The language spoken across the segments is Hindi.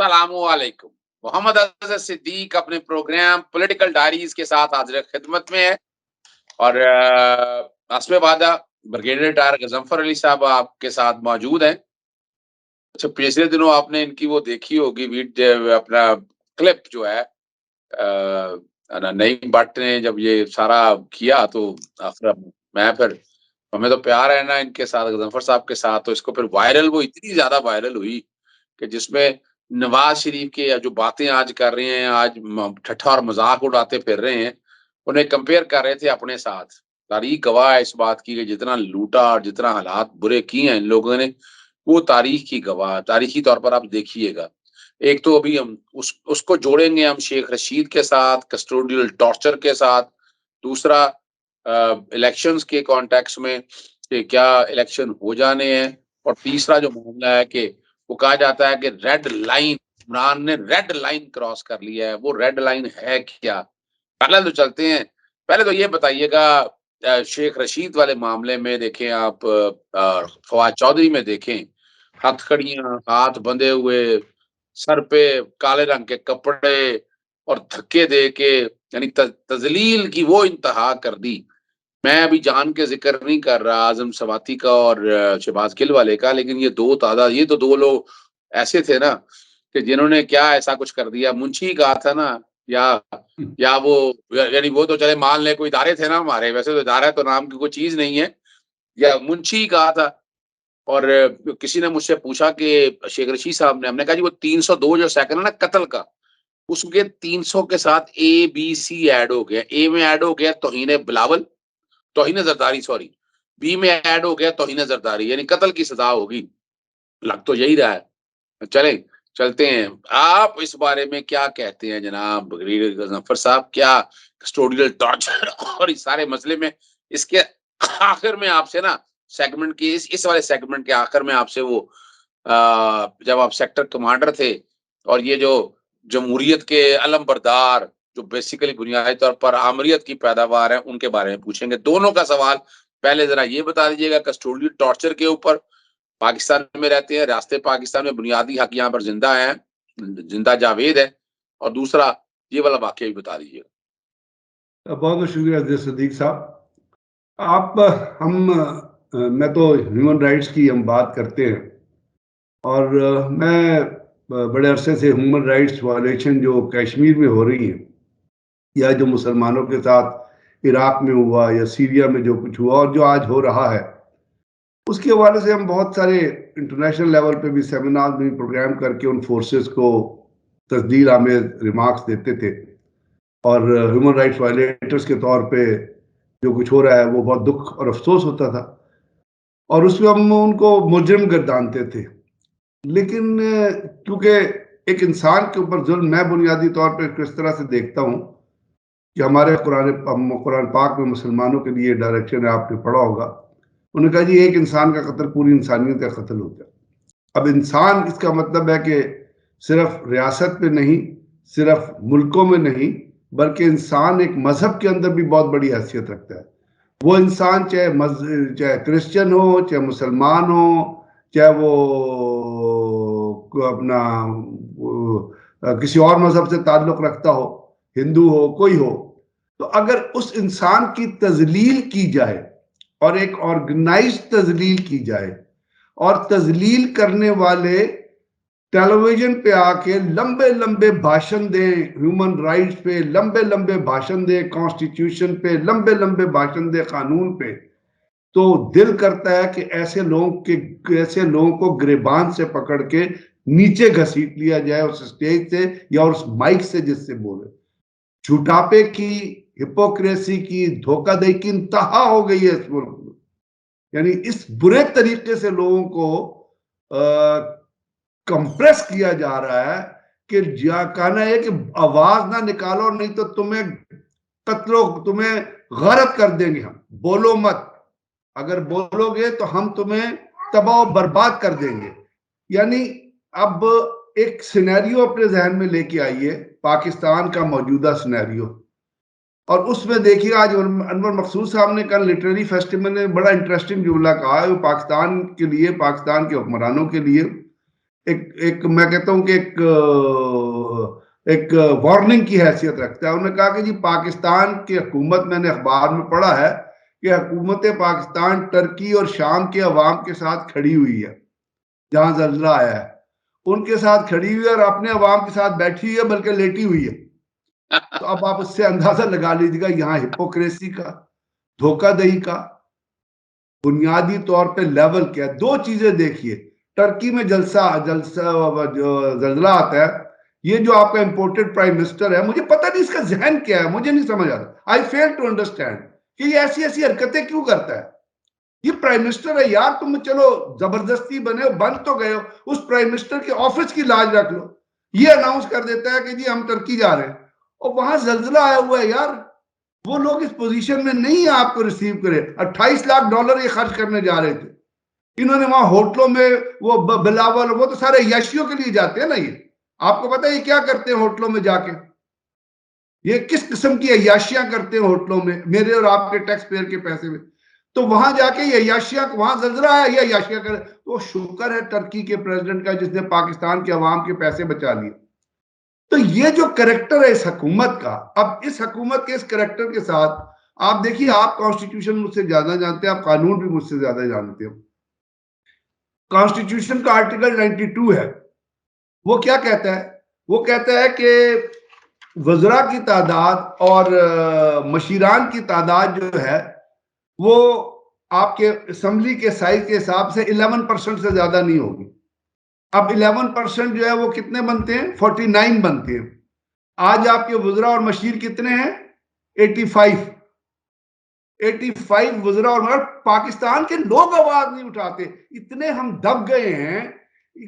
अस्सलामुअलैकुम। मोहम्मद अज़हर सिद्दीक अपने प्रोग्राम पॉलिटिकल डायरीज के साथ हाजिर खिदमत में है और आसमे वादा ब्रिगेडियर रिटायर गजनफर अली साहब आपके साथ मौजूद हैं। अच्छा, पिछले दिनों आपने इनकी वो देखी होगी अपना क्लिप जो है नईम भट्ट ने जब ये सारा किया तो आखिर मैं फिर हमें तो प्यार है ना इनके साथ गजनफर साहब के साथ, तो इसको फिर वायरल वो इतनी ज्यादा वायरल हुई कि जिसमें नवाज शरीफ के जो बातें आज कर रहे हैं, आज ठट्ठा और मजाक उड़ाते फिर रहे हैं, उन्हें कंपेयर कर रहे थे अपने साथ। तारीख गवाह है इस बात की कि जितना लूटा और जितना हालात बुरे किए हैं इन लोगों ने, वो तारीख की गवाह, तारीखी तौर पर आप देखिएगा। एक तो अभी हम उसको जोड़ेंगे हम शेख रशीद के साथ, कस्टोडियल टॉर्चर के साथ। दूसरा इलेक्शंस के कॉन्टेक्स्ट में कि क्या इलेक्शन हो जाने हैं। और तीसरा जो मामला है कि वो कहा जाता है कि रेड लाइन, इमरान ने रेड लाइन क्रॉस कर लिया है। वो रेड लाइन है क्या? पहले तो चलते हैं। पहले तो ये बताइएगा, शेख रशीद वाले मामले में देखें आप, फवाद चौधरी में देखें, हथकड़ियां, हाथ बंधे हुए, सर पे काले रंग के कपड़े और धक्के दे के, यानी तजलील की वो इंतहा कर दी। मैं अभी जान के जिक्र नहीं कर रहा आजम सवाती का और शहबाज गिल वाले का, लेकिन ये तो दो लोग ऐसे थे ना कि जिन्होंने क्या ऐसा कुछ कर दिया। मुंशी कहा था ना, या या वो यानी वो तो चले मान ले कोई इदारे थे ना हमारे, वैसे तो इदारा तो नाम की कोई चीज नहीं है, या मुंशी कहा था। और किसी ने मुझसे पूछा कि शेख रशीद साहब ने, हमने कहा जी वो 302 जो सेकंड है ना कत्ल का, उसके 300 के साथ ए बी सी ऐड हो गया। ए में ऐड हो गया तौहीन बिलावल, तौहीन जरदारी, सॉरी। बी में ऐड हो गया तौहीन जरदारी, यानी कत्ल की सजा होगी। लग तो यही रहा है। चलें, चलते हैं। आप इस बारे में क्या कहते हैं जनाब ब्रिगेडियर गजनफर साहब? क्या कस्टोडियल टॉर्चर और इस सारे मसले में, इसके आखिर में आपसे ना, सेगमेंट की इस वाले सेगमेंट के आखिर में आपसे वो जब आप सेक्टर कमांडर थे और ये जो जमहूरियत के अलम बरदार, जो बेसिकली बुनियादी तौर पर आमरीत की पैदावार है, उनके बारे में पूछेंगे। दोनों का सवाल पहले जरा ये बता दीजिएगा, कस्टोडियल टॉर्चर के ऊपर, पाकिस्तान में रहते हैं, रास्ते पाकिस्तान में, बुनियादी हक यहाँ पर जिंदा है, जिंदा जावेद है। और दूसरा ये वाला वाक्य भी बता दीजिएगा। बहुत बहुत शुक्रिया अजय सदीक साहब। आप हम मैं तो ह्यूमन राइट्स की हम बात करते हैं और मैं बड़े अरसे से ह्यूमन राइट्स वायलेशन जो कश्मीर में हो रही है या जो मुसलमानों के साथ इराक में हुआ या सीरिया में जो कुछ हुआ और जो आज हो रहा है, उसके हवाले से हम बहुत सारे इंटरनेशनल लेवल पे भी सेमिनार में प्रोग्राम करके उन फोर्सेस को तस्दीर आमेज रिमार्क्स देते थे और ह्यूमन राइट्स वायलेटर्स के तौर पे जो कुछ हो रहा है वो बहुत दुख और अफसोस होता था और उसमें हम उनको मुजरिम गर्दानते थे। लेकिन क्योंकि एक इंसान के ऊपर जुल्म मैं बुनियादी तौर पे किस तरह से देखता हूँ कि हमारे कुरान पाक में मुसलमानों के लिए डायरेक्शन है, आपने पढ़ा होगा। उन्होंने कहा जी एक इंसान का कत्ल पूरी इंसानियत का कत्ल होता है। अब इंसान इसका मतलब है कि सिर्फ रियासत में नहीं, सिर्फ मुल्कों में नहीं, बल्कि इंसान एक मजहब के अंदर भी बहुत बड़ी हैसियत रखता है। वो इंसान चाहे क्रिश्चियन हो, चाहे मुसलमान हो, चाहे वो अपना किसी और मजहब से ताल्लुक रखता हो, हिंदू हो, कोई हो, तो अगर उस इंसान की तजलील की जाए और एक ऑर्गेनाइज तजलील की जाए और तजलील करने वाले टेलीविजन पे आके लंबे लंबे भाषण दे, ह्यूमन राइट्स पे लंबे लंबे भाषण दे, कॉन्स्टिट्यूशन पे लंबे लंबे भाषण दे, कानून पे, तो दिल करता है कि ऐसे लोगों को गिरबान से पकड़ के नीचे घसीट लिया जाए उस स्टेज से या उस माइक से जिससे बोले। झूठापे की, हिपोक्रेसी की, धोखाधड़ी की इंतहा हो गई है इस मुल्क में। यानी इस बुरे तरीके से लोगों को कंप्रेस किया जा रहा है कि कहना है कि आवाज ना निकालो नहीं तो तुम्हें गरक कर देंगे, हम बोलो मत, अगर बोलोगे तो हम तुम्हें तबाह बर्बाद कर देंगे। यानी अब एक सिनेरियो अपने जहन में लेके आइए, पाकिस्तान का मौजूदा सिनेरियो, और उसमें देखिए आज अनवर मकसूद साहब ने कल लिटरेरी फेस्टिवल में बड़ा इंटरेस्टिंग जुमला कहा है, वो पाकिस्तान के लिए, पाकिस्तान के हुक्मरानों के लिए, एक मैं कहता हूं कि एक वार्निंग की हैसियत रखता है। उन्होंने कहा कि जी पाकिस्तान की हुकूमत, मैंने अखबार में पढ़ा है कि हुकूमत पाकिस्तान टर्की और शाम के अवाम के साथ खड़ी हुई है, जहां जल्जला आया है उनके साथ खड़ी हुई है और अपने अवाम के साथ बैठी हुई है, बल्कि लेटी हुई है। तो अब आप उससे अंदाजा लगा लीजिएगा यहाँ हिपोक्रेसी का, धोखाधड़ी का बुनियादी तौर पे लेवल क्या है। दो चीजें देखिए, टर्की में जलसा जलसा जो जल्जला आता है, ये जो आपका इंपोर्टेड प्राइम मिनिस्टर है, मुझे पता नहीं इसका जहन क्या है, मुझे नहीं समझ आता। आई फेल टू अंडरस्टैंड कि ये ऐसी ऐसी हरकतें क्यों करता है। ये प्राइम मिनिस्टर है यार, तुम चलो जबरदस्ती बने हो, बन तो गए हो, उस प्राइम मिनिस्टर के ऑफिस की लाज रख लो। ये अनाउंस कर देता है कि जी हम टर्की जा रहे हैं, और वहां जल्जला आया हुआ है यार। वो लोग इस पोजीशन में नहीं है आपको रिसीव करे। 28 लाख डॉलर ये खर्च करने जा रहे थे। इन्होंने वहां होटलों में वो बिलावल, वो तो सारे यशियों के लिए जाते हैं ना। ये आपको पता है ये क्या करते हैं होटलों में जाके, ये किस किस्म की अय्याशियां करते हैं होटलों में, मेरे और आपके टैक्स पेयर के पैसे में। तो वहां जाके ये अय्याशियां, वहां जल्जला है, ये अय्याशियां करे। तो शुक्र है टर्की के प्रेसिडेंट का जिसने पाकिस्तान के अवाम के पैसे बचा लिए। तो ये जो करेक्टर है इस हुकूमत का, अब इस हुकूमत के इस करेक्टर के साथ आप देखिए, आप कॉन्स्टिट्यूशन मुझसे ज्यादा जानते हैं, आप कानून भी मुझसे ज्यादा जानते हो। कॉन्स्टिट्यूशन का आर्टिकल 92 है, वो क्या कहता है? वो कहता है कि वज़रा की तादाद और मशीरान की तादाद जो है वो आपके असम्बली के साइज के हिसाब से 11% से ज्यादा नहीं होगी। अब 11% जो है वो कितने बनते हैं? 49 बनते हैं। आज आपके वज़रा और मशीर कितने हैं? 85। 85 वज़रा और मगर पाकिस्तान के लोग आवाज नहीं उठाते। इतने हम दब गए हैं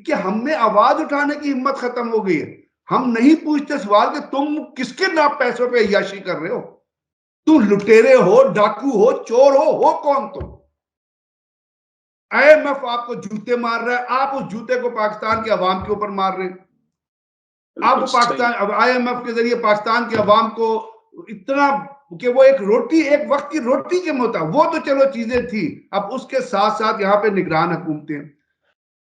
कि हमें आवाज उठाने की हिम्मत खत्म हो गई है। हम नहीं पूछते सवाल कि तुम किसके नाम पैसों पे अय्याशी कर रहे हो। तुम लुटेरे हो, डाकू हो, चोर हो कौन तुम? आईएमएफ आपको जूते मार रहा है, आप उस जूते को पाकिस्तान के अवाम के ऊपर मार रहे हैं। आप पाकिस्तान, अब आईएमएफ के जरिए पाकिस्तान के अवाम को इतना कि वो एक रोटी, एक वक्त की रोटी के मुता, वो तो चलो चीजें थी। अब उसके साथ साथ यहाँ पे निगरान हुकूमतें।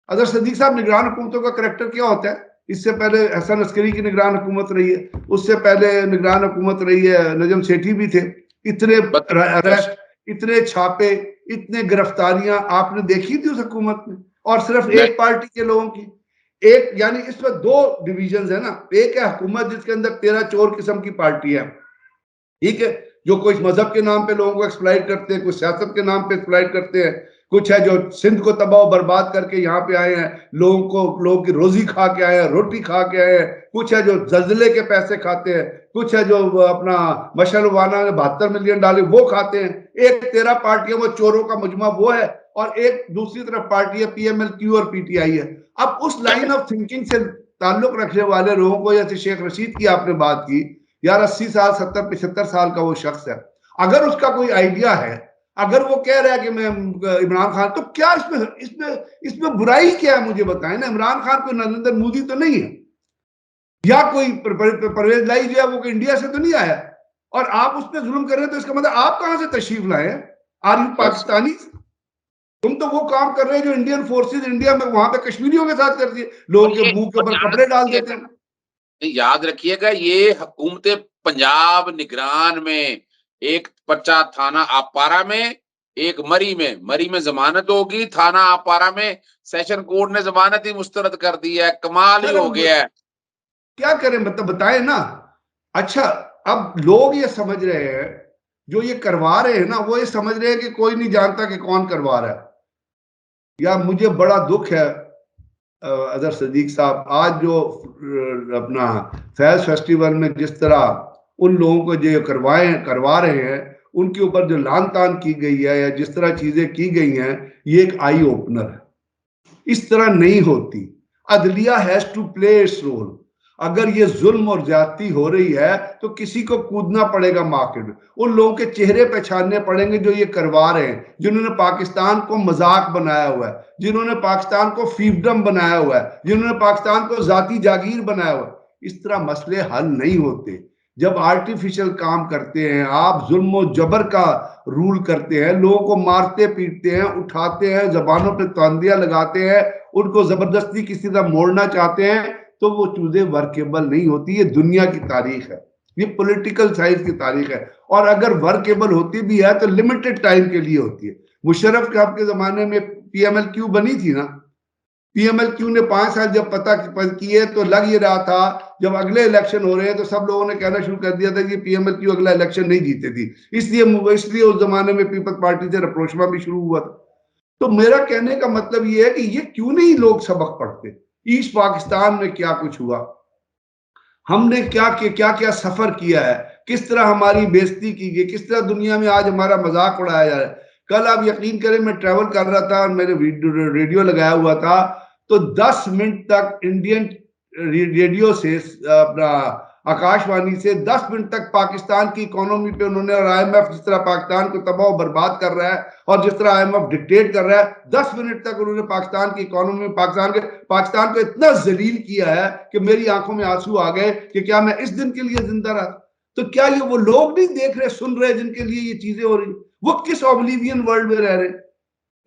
अगर सदीक साहब, निगरान हुकूमतों का करेक्टर क्या होता है? इससे पहले हसन अस्करी की निगरान हुकूमत रही है, उससे पहले निगरान हुकूमत रही है, नजम सेठी भी थे। इतने अरेस्ट, इतने छापे, इतने गिरफ्तारियां आपने देखी थी उस हुकूमत में, और सिर्फ एक पार्टी के लोगों की। एक यानी इसमें दो डिविजन है ना। एक है हुकूमत जिसके अंदर 13 चोर किस्म की पार्टी है, ठीक है, जो कोई मजहब के नाम पे लोगों को एक्सप्लॉइट करते हैं, कुछ सियासत के नाम पे एक्सप्लॉइट करते हैं, कुछ है जो सिंध को तबाह बर्बाद करके यहाँ पे आए हैं, लोगों की रोजी खा के आए हैं, रोटी खा के आए हैं, कुछ है जो जल्जले के पैसे खाते हैं, कुछ है जो अपना मशलवाना ने 72 मिलियन डाले वो खाते हैं। एक 13 पार्टियां, वो चोरों का मुजमा वो है, और एक दूसरी तरफ पार्टी है पीएमएलक्यू और पीटीआई है। अब उस लाइन ऑफ थिंकिंग से ताल्लुक रखने वाले लोगों को, जैसे शेख रशीद की आपने बात की यार, 80 साल 70 75 साल का वो शख्स है, अगर उसका कोई आइडिया है, अगर वो कह रहा है कि मैं इमरान खान, तो क्या इसमें इसमें इसमें बुराई क्या है? मुझे बताएं ना। इमरान खान कोई नरेंद्र मोदी तो नहीं है, या कोई परवेज लाई जो है वो इंडिया से तो नहीं आया, और आप उस पर जुल्म कर रहे हैं, तो इसका मतलब आप कहां से तशरीफ लाए? Are you Pakistani? तुम तो वो काम कर रहे हैं जो इंडियन फोर्सेज इंडिया में वहां पे कश्मीरियों के साथ कर दिए, लोगों के मुंह के ऊपर कपड़े डाल देते हैं। याद रखिएगा, ये हुकूमत पंजाब निगरान में एक पर्चा थाना आपारा में, एक मरी में जमानत होगी, थाना आपारा में सेशन कोर्ट ने जमानत ही मुस्तरद कर दी है। कमाल ही हो गया है। क्या करें, मतलब बताएं ना। अच्छा, अब लोग ये समझ रहे हैं, जो ये करवा रहे हैं ना, वो ये समझ रहे हैं कि कोई नहीं जानता कि कौन करवा रहा है। यार मुझे बड़ा दुख है अजहर सदीक साहब, आज जो अपना फैज फेस्टिवल में जिस तरह उन लोगों को जो करवा रहे हैं, उनके ऊपर जो लान तान की गई है या जिस तरह चीजें की गई हैं, ये एक आई ओपनर है। इस तरह नहीं होती। अदलिया has to play its role. अगर ये जुल्म और ज्यादती हो रही है तो किसी को कूदना पड़ेगा मार्केट में। उन लोगों के चेहरे पहचानने पड़ेंगे जो ये करवा रहे हैं, जिन्होंने पाकिस्तान को मजाक बनाया हुआ है, जिन्होंने पाकिस्तान को फीफडम बनाया हुआ है, जिन्होंने पाकिस्तान को जाती जागीर बनाया हुआ है। इस तरह मसले हल नहीं होते। जब आर्टिफिशियल काम करते हैं आप, जुल्म और जबर का रूल करते हैं, लोगों को मारते पीटते हैं, उठाते हैं, जबानों पर तांदियां लगाते हैं, उनको जबरदस्ती किसी तरह मोड़ना चाहते हैं, तो वो चीजें वर्केबल नहीं होती। ये दुनिया की तारीख है, ये पॉलिटिकल साइंस की तारीख है। और अगर वर्केबल होती भी है तो लिमिटेड टाइम के लिए होती है। मुशर्रफ साहब के जमाने में पीएमएलक्यू बनी थी ना, पीएमएलक्यू ने 5 साल जब पता किए तो लग ये रहा था, जब अगले इलेक्शन हो रहे हैं तो सब लोगों ने कहना शुरू कर दिया था कि पीएमएलक्यू अगला इलेक्शन नहीं जीते थी, इसलिए उस जमाने में पीपल्स पार्टी से रप्रोचमा भी शुरू हुआ था। तो मेरा कहने का मतलब ये है कि ये क्यों नहीं लोग सबक पढ़ते, ईस्ट पाकिस्तान में क्या कुछ हुआ, हमने क्या क्या सफर किया है, किस तरह हमारी बेइज्जती की गई, किस तरह दुनिया में आज हमारा मजाक उड़ाया जा रहा है। कल आप यकीन करें, मैं ट्रैवल कर रहा था और मैंने रेडियो लगाया हुआ था, तो 10 मिनट तक इंडियन रेडियो से अपना आकाशवाणी से 10 मिनट तक पाकिस्तान की इकोनॉमी पे उन्होंने, और आईएमएफ जिस तरह पाकिस्तान को तबाह बर्बाद कर रहा है और जिस तरह आईएमएफ डिक्टेट कर रहा है, 10 मिनट तक उन्होंने पाकिस्तान की इकोनॉमी, पाकिस्तान को इतना जलील किया है कि मेरी आंखों में आंसू आ गए कि क्या मैं इस दिन के लिए जिंदा रहा। तो क्या ये वो लोग नहीं देख रहे, सुन रहे, जिनके लिए ये चीजें हो रही, वो किस ऑब्लिवियन वर्ल्ड में रह रहे।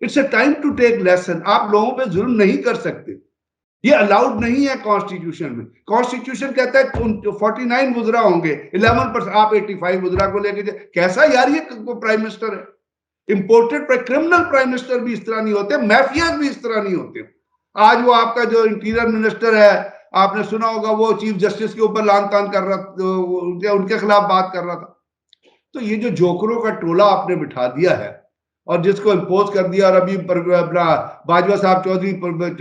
It's a time to take lesson. आप लोगों पे जुल्म नहीं कर सकते, ये अलाउड नहीं है कॉन्स्टिट्यूशन में। कॉन्स्टिट्यूशन कहता है 49 वुजरा होंगे, 11%, आप 85 वुजरा को लेके कैसा यार, ये प्राइम मिनिस्टर है। इंपोर्टेड क्रिमिनल प्राइम मिनिस्टर भी इस तरह नहीं होते, माफियाज भी इस तरह नहीं होते। आज वो आपका जो इंटीरियर मिनिस्टर है, आपने सुना होगा, वो चीफ जस्टिस के ऊपर लान तान कर रहा, उनके खिलाफ बात कर रहा था। तो ये जो जोकरों का टोला आपने बिठा दिया है और जिसको इम्पोज कर दिया, और अभी अपना बाजवा साहब चौधरी,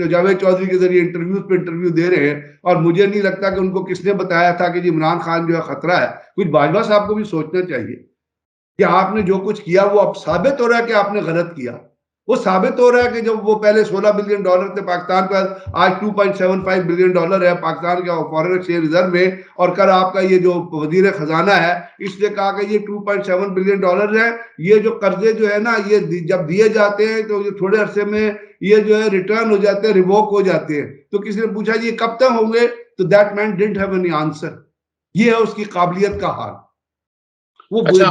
जावेद चौधरी के जरिए इंटरव्यूज पे इंटरव्यू दे रहे हैं, और मुझे नहीं लगता कि उनको किसने बताया था कि जी इमरान खान जो है खतरा है। कुछ बाजवा साहब को भी सोचना चाहिए कि आपने जो कुछ किया वो अब साबित हो रहा है कि आपने गलत किया। वो साबित हो रहा है कि जब वो पहले $16 बिलियन थे पाकिस्तान का, आज $2.75 बिलियन है पाकिस्तान के फॉरेन एक्सचेंज रिजर्व में, और कल आपका ये जो वजीर खजाना है इसने कहा कि ये $2.7 बिलियन है। ये जो कर्जे जो है ना, ये जब दिए जाते हैं तो ये थोड़े अरसे में ये जो है रिटर्न हो जाते हैं, रिवोक हो जाते हैं। तो किसी ने पूछा ये कब तक होंगे, तो that man didn't have any answer. ये है उसकी काबिलियत का हाल। वो अच्छा,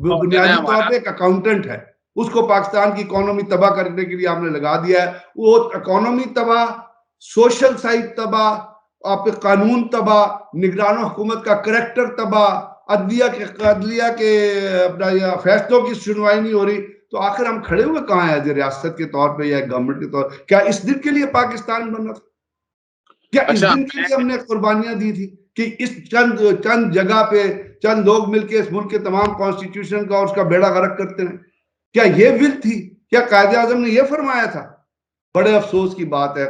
बुनियादी तौर पे एक अकाउंटेंट है, उसको पाकिस्तान की इकोनॉमी तबाह करने के लिए आपने लगा दिया है। वो इकोनॉमी तबाह, सोशल साइड तबाह, आपके कानून तबाह, निगरान हुकूमत का करेक्टर तबाह, अदलिया के अपना फैसलों की सुनवाई नहीं हो रही। तो आखिर हम खड़े हुए कहाँ हैं, रियासत के तौर पे या गवर्नमेंट के तौर? क्या इस दिन के लिए पाकिस्तान बना था? क्या इस दिन के लिए हमने कुर्बानियां दी थी कि इस चंद जगह पे चंद लोग मिलकर इस मुल्क के तमाम कॉन्स्टिट्यूशन का और उसका बेड़ा गर्क करते हैं? क्या ये विल थी? क्या कायदे आजम ने ये फरमाया था? बड़े अफसोस की बात है।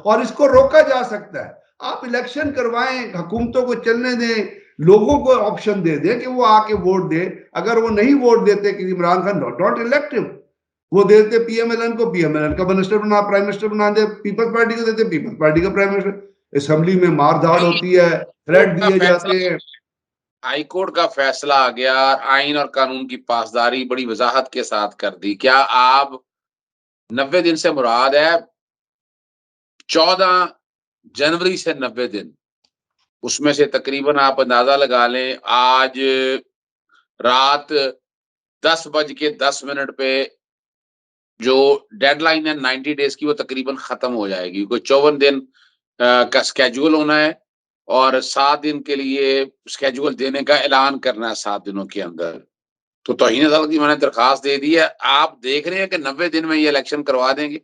और इसको रोका जा सकता है। आप इलेक्शन करवाएं, हुकूमतों को चलने दें, लोगों को ऑप्शन दे दें कि वो आके वोट दे। अगर वो नहीं वोट देते कि Imran Khan, don't elect him, वो देते पीएमएलएन को, पीएमएलएन का मिनिस्टर बना, प्राइम मिनिस्टर बना दे, पीपल्स पार्टी को देते, पीपल्स पार्टी का प्राइम मिनिस्टर। असेंबली में मारधाड़ होती है, थ्रेट दिए जाते हैं। हाई कोर्ट का फैसला आ गया, आइन और कानून की पासदारी बड़ी वजाहत के साथ कर दी। क्या आप 90 दिन से मुराद है 14 जनवरी से 90 दिन, उसमें से तकरीबन आप अंदाजा लगा लें आज रात 10:10 पे जो डेडलाइन है 90 डेज की, वो तकरीबन खत्म हो जाएगी। कोई 54 दिन का स्केड्यूल होना है और 7 दिन के लिए स्केड्यूल देने का ऐलान करना है 7 दिनों के अंदर। तो तौहीन अदालत की मैंने दरखास्त दे दी है। आप देख रहे हैं कि 90 दिन में ये इलेक्शन करवा देंगे?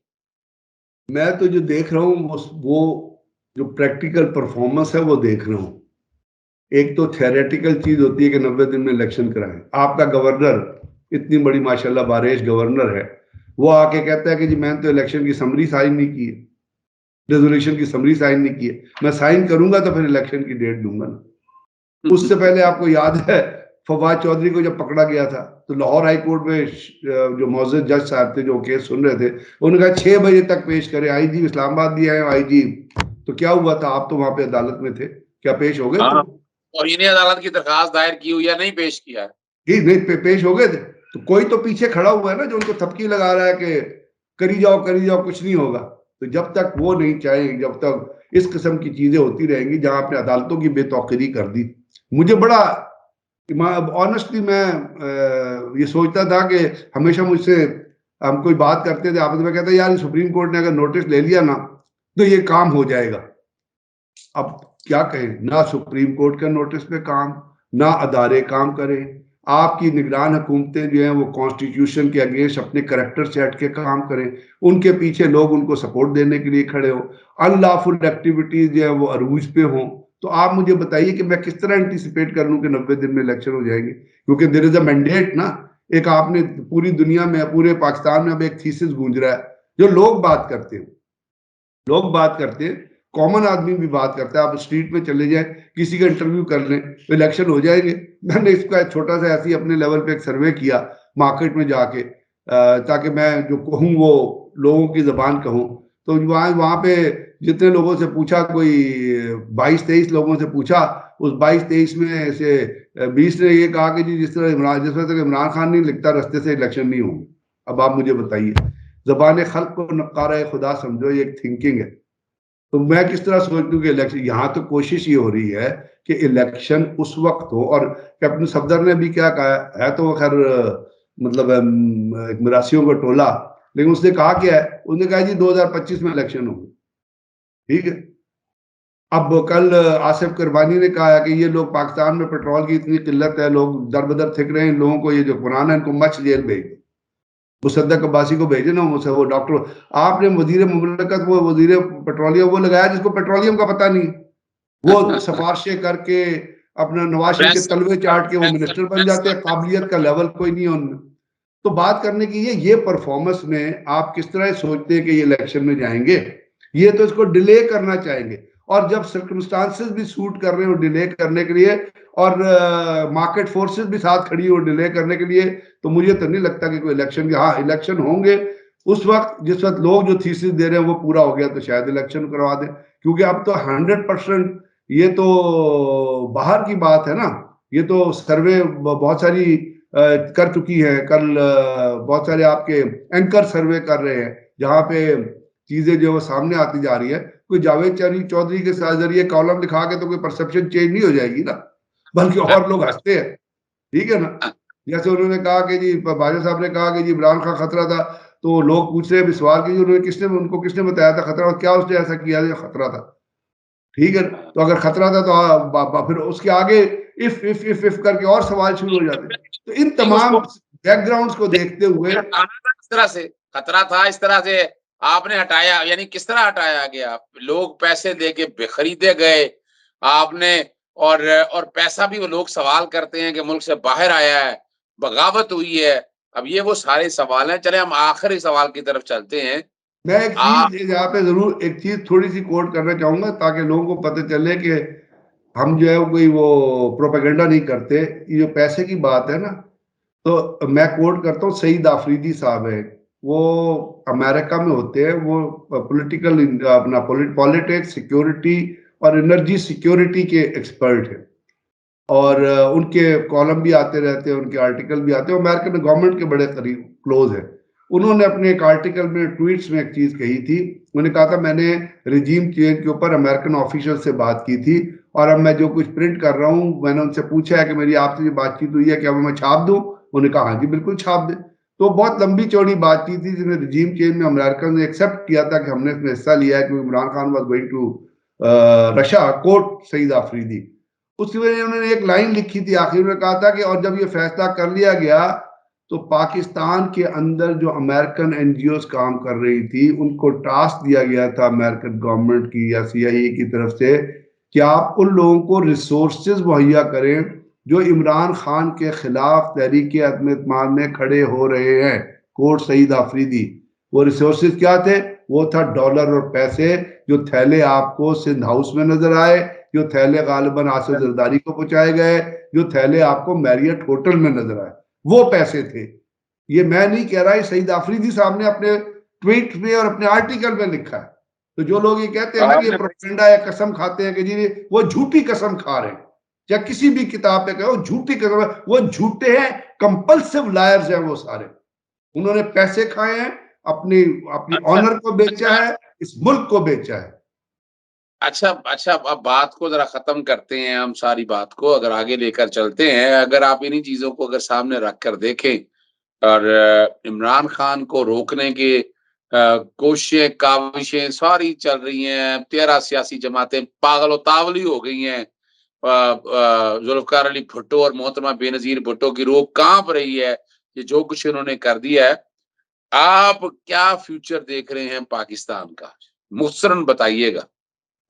मैं तो जो देख रहा हूँ वो जो प्रैक्टिकल परफॉर्मेंस है वो देख रहा हूँ। एक तो थ्योरेटिकल चीज होती है कि 90 दिन में इलेक्शन कराएं। आपका गवर्नर इतनी बड़ी माशाल्लाह बारिश गवर्नर है, वो आके कहता है कि जी मैंने तो इलेक्शन की समरी साइन नहीं की है, रेजोल्यूशन की समरी साइन नहीं की है। मैं साइन करूंगा तो फिर इलेक्शन की डेट दूंगा ना। उससे पहले आपको याद है फवाद चौधरी को जब पकड़ा गया था तो लाहौर हाई कोर्ट में जो मौजूद जज साहब थे जो केस सुन रहे थे, उन्होंने कहा 6 बजे तक पेश करें। आईजी इस्लामाबाद भी आए, आईजी। तो क्या हुआ था, आप तो वहां पे अदालत में थे, क्या पेश हो गए? हाँ, और इन्हें अदालत की दरखास्त दायर की हुई या नहीं पेश किया है? नहीं पेश हो गए थे। तो कोई तो पीछे खड़ा हुआ है ना जो उनको थपकी लगा रहा है कि करी जाओ कुछ नहीं होगा। तो जब तक वो नहीं चाहेंगे, जब तक इस किस्म की चीजें होती रहेंगी, जहां आपने अदालतों की बेतौकीरी कर दी। मुझे बड़ा ऑनेस्टली मैं ये सोचता था कि हमेशा मुझसे हम कोई बात करते थे आपस में, कहते यार सुप्रीम कोर्ट ने अगर नोटिस ले लिया ना तो ये काम हो जाएगा। अब क्या कहें, ना सुप्रीम कोर्ट का नोटिस पे काम, ना अदारे काम करें, आपकी निगरान हुकूमतें जो हैं वो कॉन्स्टिट्यूशन के अगेंस्ट अपने करेक्टर से हट के काम करें, उनके पीछे लोग उनको सपोर्ट देने के लिए खड़े हों, अनलॉफुल एक्टिविटीज जो है वो अरूज पे हों। तो आप मुझे बताइए कि मैं किस तरह एंटिसिपेट कर लूं कि 90 दिन में इलेक्शन हो जाएंगे, क्योंकि देयर इज अ मैंडेट ना। एक आपने पूरी दुनिया में, पूरे पाकिस्तान में अब एक थीसिस गूंज रहा है, जो लोग बात करते हैं, कॉमन आदमी भी बात करता है। आप स्ट्रीट में चले जाएं, किसी का इंटरव्यू कर लें, तो इलेक्शन हो जाएंगे। मैंने इसका एक छोटा सा ऐसी अपने लेवल पे एक सर्वे किया मार्केट में जाके, ताकि मैं जो कहूँ वो लोगों की जबान कहूँ। तो वहाँ पे जितने लोगों से पूछा, कोई 22-23 लोगों से पूछा, उस 22-23 में से 20 ने ये कहा कि जी जिस वजह तक इमरान खान नहीं लिखता रास्ते से इलेक्शन नहीं होंगे। अब आप मुझे बताइए, जबान खल्क को नकारा खुदा समझो, ये एक थिंकिंग है। तो मैं किस तरह सोच दूं कि इलेक्शन, यहाँ तो कोशिश ये हो रही है कि इलेक्शन उस वक्त हो। और कैप्टन सफदर ने भी क्या कहा है, तो वो खैर मतलब एक मिरासियों का टोला, लेकिन उसने कहा क्या है, उसने कहा जी 2025 में इलेक्शन होंगे। ठीक है। अब कल आसिफ करवानी ने कहा है कि ये लोग, पाकिस्तान में पेट्रोल की इतनी किल्लत है, लोग दर बदर थिक रहे हैं, इन लोगों को ये जो कुरान है इनको मच जेल भेज दो, मुसद्दक अब्बासी को भेजे ना, मुझसे वो डॉक्टर, आपने वजीर मुमलकत, वो वजीर पेट्रोलियम वो लगाया जिसको पेट्रोलियम का पता नहीं, वो सिफारिशें करके अपना नवाज शरीफ के प्रेस तलवे चाट के वो मिनिस्टर बन जाते हैं, काबिलियत का लेवल कोई नहीं है उनमें। तो बात करने की ये परफॉर्मेंस में आप किस तरह सोचते हैं कि ये इलेक्शन में जाएंगे, ये तो इसको डिले करना चाहेंगे। और जब सर्कमस्टांसेस भी सूट कर रहे हो डिले करने के लिए, और मार्केट फोर्सेस भी साथ खड़ी हो डिले करने के लिए, तो मुझे तो नहीं लगता कि कोई इलेक्शन के, हाँ इलेक्शन होंगे उस वक्त जिस वक्त लोग जो थीसिस दे रहे हैं वो पूरा हो गया तो शायद इलेक्शन करवा दें। क्योंकि अब तो 100%, ये तो बाहर की बात है ना, ये तो सर्वे बहुत सारी कर चुकी है। कल बहुत सारे आपके एंकर सर्वे कर रहे हैं, जहां पे चीजें जो सामने आती जा रही है। कोई जावेद चौधरी के साथ जरिए कॉलम लिखा के तो कोई परसेप्शन चेंज नहीं हो जाएगी ना, बल्कि और लोग हंसते हैं। ठीक है ना। जैसे उन्होंने कहा कि जी, बाजवा साहब ने कहा कि जी इमरान खान खतरा था, तो लोग पूछ रहे हैं सवाल की उन्होंने उनको किसने बताया था खतरा, और क्या उसने ऐसा किया जो खतरा था। ठीक है। तो अगर खतरा था तो फिर उसके आगे इफ करके और सवाल शुरू हो जाते। तो इन नहीं तमाम उसको बैकग्राउंड्स को देखते हुए, हटाना था, इस तरह से खतरा था, इस तरह से आपने हटाया, यानी किस तरह हटाया गया? लोग पैसे दे के खरीदे गए आपने, और पैसा भी वो लोग सवाल करते हैं कि मुल्क से बाहर आया है, बगावत हुई है। अब ये वो सारे सवाल हैं। चले हम आखिरी सवाल की तरफ चलते हैं। मैं एक आप चीज यहाँ पे जरूर एक चीज थोड़ी सी कोट करना चाहूंगा, ताकि लोगों को पता चले कि हम जो है कोई वो प्रोपेगेंडा नहीं करते। ये जो पैसे की बात है ना, तो मैं कोट करता हूँ, सईद आफरीदी साहब है, वो अमेरिका में होते हैं, वो पॉलिटिकल अपना पॉलिटिक्स, सिक्योरिटी और एनर्जी सिक्योरिटी के एक्सपर्ट हैं। और उनके कॉलम भी आते रहते हैं, उनके आर्टिकल भी आते हैं, अमेरिकन गवर्नमेंट के बड़े करीब क्लोज है। उन्होंने अपने एक आर्टिकल में, ट्वीट्स में एक चीज कही थी। उन्होंने कहा था मैंने रिजीम चेंज के ऊपर अमेरिकन ऑफिशियल से बात की थी, और अब मैं जो कुछ प्रिंट कर रहा हूँ, मैंने उनसे पूछा है कि मेरी आपसे जो बातचीत हुई है क्या वो मैं छाप दूं। उन्होंने कहा हाँ जी बिल्कुल छाप दें। तो बहुत लंबी चौड़ी बातचीत थी, जिसमें रिजीम चेंज में अमेरिकन ने एक्सेप्ट किया था कि हमने इसमें हिस्सा लिया है, क्योंकि Imran Khan was going to Russia, court Saeed Afridi. उसकी वजह से उन्होंने एक लाइन लिखी थी आखिर में, कहा था कि और जब ये फैसला कर लिया गया तो पाकिस्तान के अंदर जो अमेरिकन एनजीओज काम कर रही थी उनको टास्क दिया गया था अमेरिकन गवर्नमेंट की या सीआईए की तरफ से कि आप उन लोगों को रिसोर्सेज मुहैया करें जो इमरान खान के खिलाफ तहरीक अदम एतमाद में खड़े हो रहे हैं। कोर्ट सईद आफरीदी, वो रिसोर्सेज क्या थे? वो था डॉलर और पैसे, जो थैले आपको सिंध हाउस में नजर आए, जो थैले गालिबन आसिफ जरदारी को पहुंचाए गए, जो थैले आपको मैरियट होटल में नजर आए, वो पैसे थे। ये मैं नहीं कह रहा, ये सईद आफरीदी साहब ने अपने ट्वीट में और अपने आर्टिकल में लिखा है। तो जो लोग ये कहते हैं ना कि ये प्रोपेगेंडा है, कसम खाते हैं कि जी वो झूठी कसम खा रहे हैं, या किसी भी किताब पे कहो झूठी कसम, वो झूठे हैं, कंपल्सिव लायर्स हैं वो सारे। उन्होंने पैसे खाए हैं, अपनी अपनी अच्छा ऑनर को बेचा अच्छा है, इस मुल्क को बेचा है। अच्छा अच्छा, अब बात को जरा खत्म करते हैं। हम सारी बात को अगर आगे लेकर चलते हैं, अगर आप इन्हीं चीजों को अगर सामने रख कर देखें, और इमरान खान को रोकने की कोशिशें, काविशें सारी चल रही हैं। 13 सियासी जमातें पागल-ओ-तावली हो गई हैं। ज़ुल्फ़िकार अली भुट्टो और मोहतरमा बेनज़ीर भुट्टो की रूह काँप रही है। ये जो कुछ इन्होंने कर दिया है, आप क्या फ्यूचर देख रहे हैं पाकिस्तान का? मुख़्तसरन बताइएगा।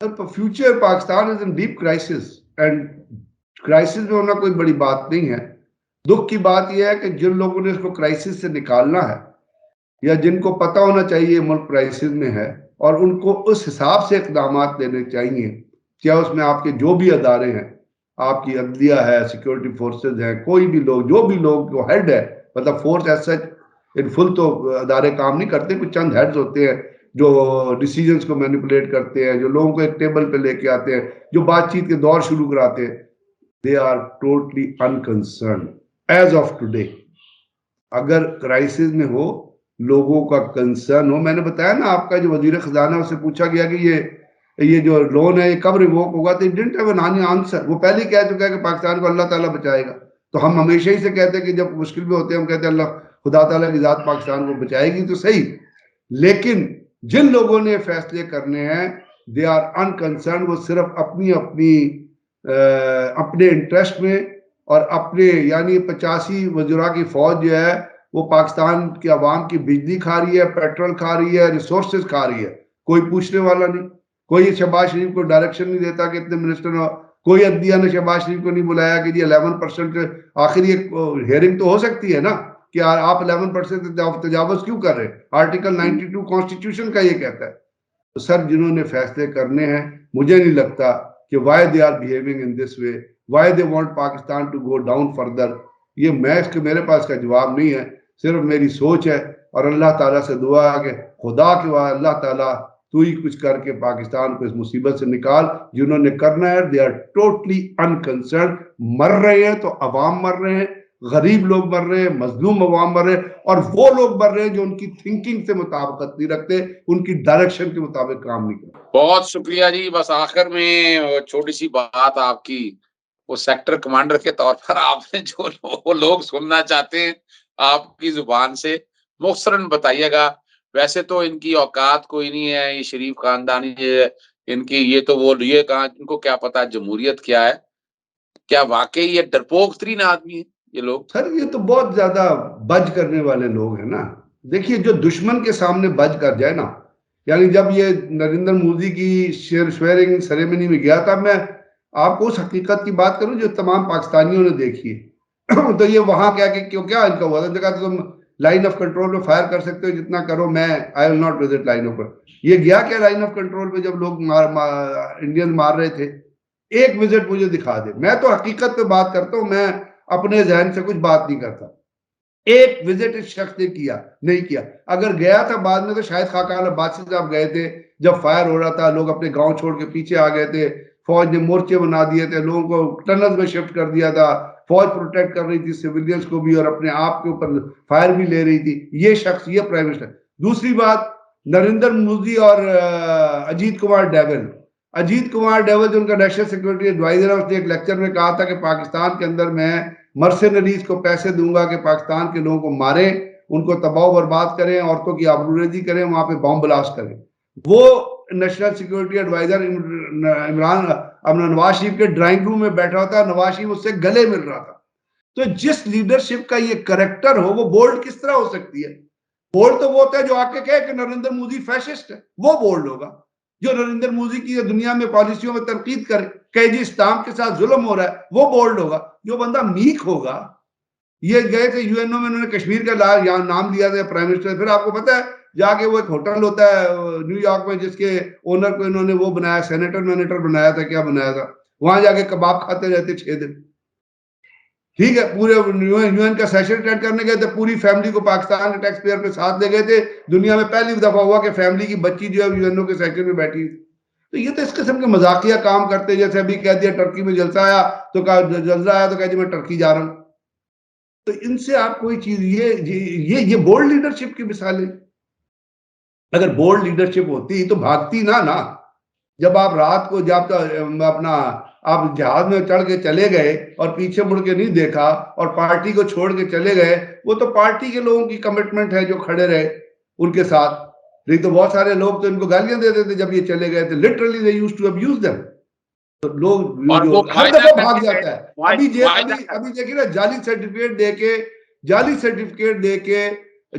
Future Pakistan is in deep crisis and crisis में होना कोई बड़ी बात नहीं है। दुख की बात यह है कि जिन लोगों ने इसको क्राइसिस से निकालना है या जिनको पता होना चाहिए मुल्क क्राइसिस में है और उनको उस हिसाब से इकदाम लेने चाहिए, क्या उसमें आपके जो भी अदारे हैं, आपकी अदलिया है, सिक्योरिटी फोर्सेज हैं, कोई भी लोग, जो भी लोग जो हेड है, मतलब force as such in full तो अदारे काम नहीं करते, कुछ चंद हेड्स होते हैं जो डिसीजंस को मैनिपुलेट करते हैं, जो लोगों को एक टेबल पे लेके आते हैं, जो बातचीत के दौर शुरू कराते हैं। They are totally unconcern as of today. अगर क्राइसिस में हो, लोगों का कंसर्न हो, मैंने बताया ना आपका जो वजीर खजाना उससे पूछा गया कि ये जो लोन है ये कब रिवोक होगा, तो डिडंट हैव एन आंसर। वो पहले ही कह चुका है कि पाकिस्तान को अल्लाह ताला बचाएगा। तो हम हमेशा ही से कहते हैं कि जब मुश्किल में होते हैं हम कहते हैं अल्लाह खुदा ताला की जात पाकिस्तान को बचाएगी, तो सही। लेकिन जिन लोगों ने फैसले करने हैं, दे आर अनकंसर्न। वो सिर्फ अपनी अपनी अपने इंटरेस्ट में और अपने, यानी 85 वज़रा की फौज जो है वो पाकिस्तान की आवाम की बिजली खा रही है, पेट्रोल खा रही है, रिसोर्सेज खा रही है। कोई पूछने वाला नहीं, कोई शहबाज शरीफ को डायरेक्शन नहीं देता कि इतने मिनिस्टर हो। कोई अदलिया ने शहबाज शरीफ को नहीं बुलाया कि जी 11%, आखिर ये हेयरिंग तो हो सकती है ना कि आप 11% तजावुज क्यों कर रहे हैं? आर्टिकल 92 कॉन्स्टिट्यूशन का ये कहता है। तो सर, जिन्होंने फैसले करने हैं, मुझे नहीं लगता कि why they are behaving in this way, why they want Pakistan to go down further. ये मेरे पास का जवाब नहीं है, सिर्फ मेरी सोच है। और अल्लाह ताला से दुआ है कि खुदा के बाद अल्लाह ताला तू ही कुछ करके पाकिस्तान को इस मुसीबत से निकाल। जिन्होंने करना है, दे आर टोटली अनकंसर्न। मर रहे हैं तो अवाम मर रहे हैं, गरीब लोग मर रहे हैं, मजलूम अवाम मर रहे हैं, और वो लोग मर रहे हैं जो उनकी थिंकिंग से मुताबिकत नहीं रखते, उनकी डायरेक्शन के मुताबिक काम नहीं करते। बहुत शुक्रिया जी। बस आखिर में छोटी सी बात आपकी, वो सेक्टर कमांडर के तौर पर आपने जो वो लोग सुनना चाहते हैं आपकी जुबान से मुख्तसरन बताइएगा। वैसे तो इनकी औकात कोई नहीं है, ये शरीफ खानदानी इनकी, ये तो वो ये कहा, इनको क्या पता जमहूरियत क्या है। क्या वाकई ये डरपोक तरीन आदमी है ये लोग? सर, ये तो बहुत ज्यादा बज करने वाले लोग हैं ना। देखिए, जो दुश्मन के सामने बज कर जाए ना, यानी जब ये नरेंद्र मोदी की स्वेयरिंग सेरेमनी में गया था, मैं आपको उस हकीकत की बात करूं जो तमाम पाकिस्तानियों ने देखी है। तो ये वहां क्या कि क्यों क्या इनका हुआ था, जगह तो तुम लाइन ऑफ कंट्रोल में फायर कर सकते हो जितना करो, मैं I will not visit line of control. ये गया क्या लाइन ऑफ कंट्रोल पे जब लोग इंडियन मार रहे थे? एक विजिट मुझे दिखा दे। मैं तो हकीकत पे बात करता हूं, मैं अपने जहन से कुछ बात नहीं करता। एक विजिट इस शख्स ने किया नहीं किया। अगर गया था बाद में तो शायद खाकान अब्बास साहब गए थे, जब फायर हो रहा था, लोग अपने गांव छोड़ के पीछे आ गए थे, फौज ने मोर्चे बना दिए थे, लोगों को टनल में शिफ्ट कर दिया था, फौज प्रोटेक्ट कर रही थी सिविलियंस को भी और अपने आप के ऊपर फायर भी ले रही थी। ये शख्स, ये प्राइम मिनिस्टर। दूसरी बात, नरेंद्र मोदी और अजीत कुमार डोभाल। अजीत कुमार डोभाल जो उनका नेशनल सिक्योरिटी एडवाइजर है, उसने एक लेक्चर में कहा था कि पाकिस्तान के अंदर मैं मर्सेनरीज को पैसे दूंगा कि पाकिस्तान के लोगों को मारें, उनको तबाह बर्बाद करें, औरतों की आबरूरेजी करें, वहां पे बॉम्ब ब्लास्ट करें। वो नेशनल सिक्योरिटी एडवाइजर इमरान अपना नवाज शरीफ के ड्राइंग रूम में बैठा होता, नवाज शरीफ उससे गले मिल रहा था। तो जिस लीडरशिप का ये करेक्टर हो, वो बोल्ड किस तरह हो सकती है? बोल्ड तो वो होता है जो आके कहे कि नरेंद्र मोदी फैशिस्ट है, वो बोल्ड होगा। जो नरेंद्र मोदी की दुनिया में पॉलिसियों में तनकीद करे, कहे जी इस्लाम के साथ जुल्म हो रहा है, वो बोल्ड होगा। जो बंदा मीक होगा, ये गए थे यूएनओ में, उन्होंने कश्मीर का यहाँ नाम लिया था प्राइम मिनिस्टर। फिर आपको पता है जाके वो एक होटल होता है न्यूयॉर्क में जिसके ओनर को इन्होंने वो बनाया, सेनेटर बनाया था, क्या बनाया था, वहां जाके कबाब खाते रहते 6 दिन। ठीक है, पूरे यूएन का सेशन अटेंड करने गए थे, पूरी फैमिली को पाकिस्तान के टैक्स पेयर पे साथ ले गए थे। दुनिया में पहली दफा हुआ कि फैमिली की बच्ची जो है यूएनओ के सेशन में बैठी। तो ये तो इस किस्म के मजाकिया काम करते, जैसे अभी कह दिया टर्की में जलसा आया तो कहा, जलसा आया तो कहा जी मैं टर्की जा रहा हूं। तो इनसे आप कोई चीज, ये बोल्ड लीडरशिप की मिसाल है। अगर बोल्ड लीडरशिप होती तो भागती ना। जब आप रात को जब अपना आप जहाज में चढ़ के चले गए और पीछे मुड़ के नहीं देखा और पार्टी को छोड़ के चले गए, वो तो पार्टी के लोगों की कमिटमेंट है जो खड़े रहे उनके साथ। नहीं तो बहुत सारे लोग तो इनको गालियां देते थे जब ये चले गए थे, literally they used to abuse them. तो लोग और जो वो हर वायदा दफा भाग करके जाता है। वायदा अभी देखिए ना, जाली सर्टिफिकेट देके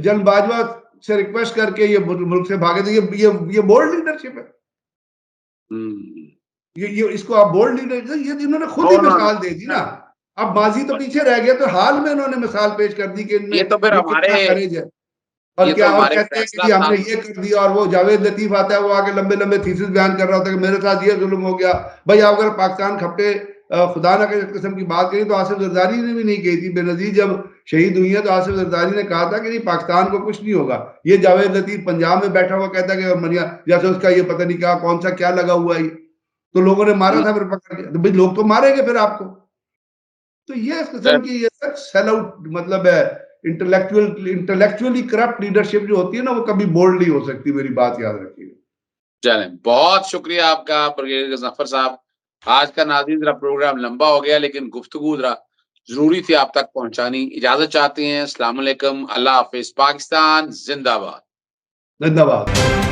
जन बाजवा से रिक्वेस्ट करके ये मुल्क से भागे थे। ये बोल्ड लीडरशिप है। ये इसको आप बोल्ड लीडर, ये इन्होंने खुद ही मिसाल दे दी ना। अब माजी तो पीछे रह गया, तो हाल में इन्होंने मिसाल पेश कर दी कि इनमें ये तो फिर ये हमारे कितना करेज है। और ये क्या, तो और हमारे कहते हैं कि फैसला जी हमने साहब ये कर दिया, और वो जावेद लतीफ आता है, वो आके लंबे लंबे थीसिस बयान कर रहा होता है कि मेरे साथ ये जुल्म हो गया। भाई आप अगर पाकिस्तान खप्पे खुदा ना करे इस किस्म की बात करी तो आसिफ जरदारी ने भी नहीं कही थी। बेनजीर जब शहीद हुई है तो आसिफ जरदारी ने कहा था कि नहीं, पाकिस्तान को कुछ नहीं होगा। ये जावेद लतीफ पंजाब में बैठा हुआ कहता है कि मनिया जैसे उसका ये पता नहीं क्या कौन सा क्या लगा हुआ है, तो लोगों ने मारा था फिर पकड़ के। तो भाई लोग तो मारेंगे फिर आपको। तो ये इस किस्म की ये सच सेल आउट मतलब है। इंटेलेक्चुअली करप्ट लीडरशिप जो होती है ना, वो कभी बोल्ड नहीं हो सकती। मेरी बात याद रखिएगा। चलें, बहुत शुक्रिया आपका ब्रिगेडियर गजनफर साहब। आज का नाज़रीन ज़रा प्रोग्राम लंबा हो गया, लेकिन गुफ्तगू ज़रा ज़रूरी थी आप तक पहुँचानी। इजाज़त चाहते हैं। अस्सलाम वालेकुम, अल्लाह हाफ़िज़। पाकिस्तान ज़िंदाबाद। धन्यवाद।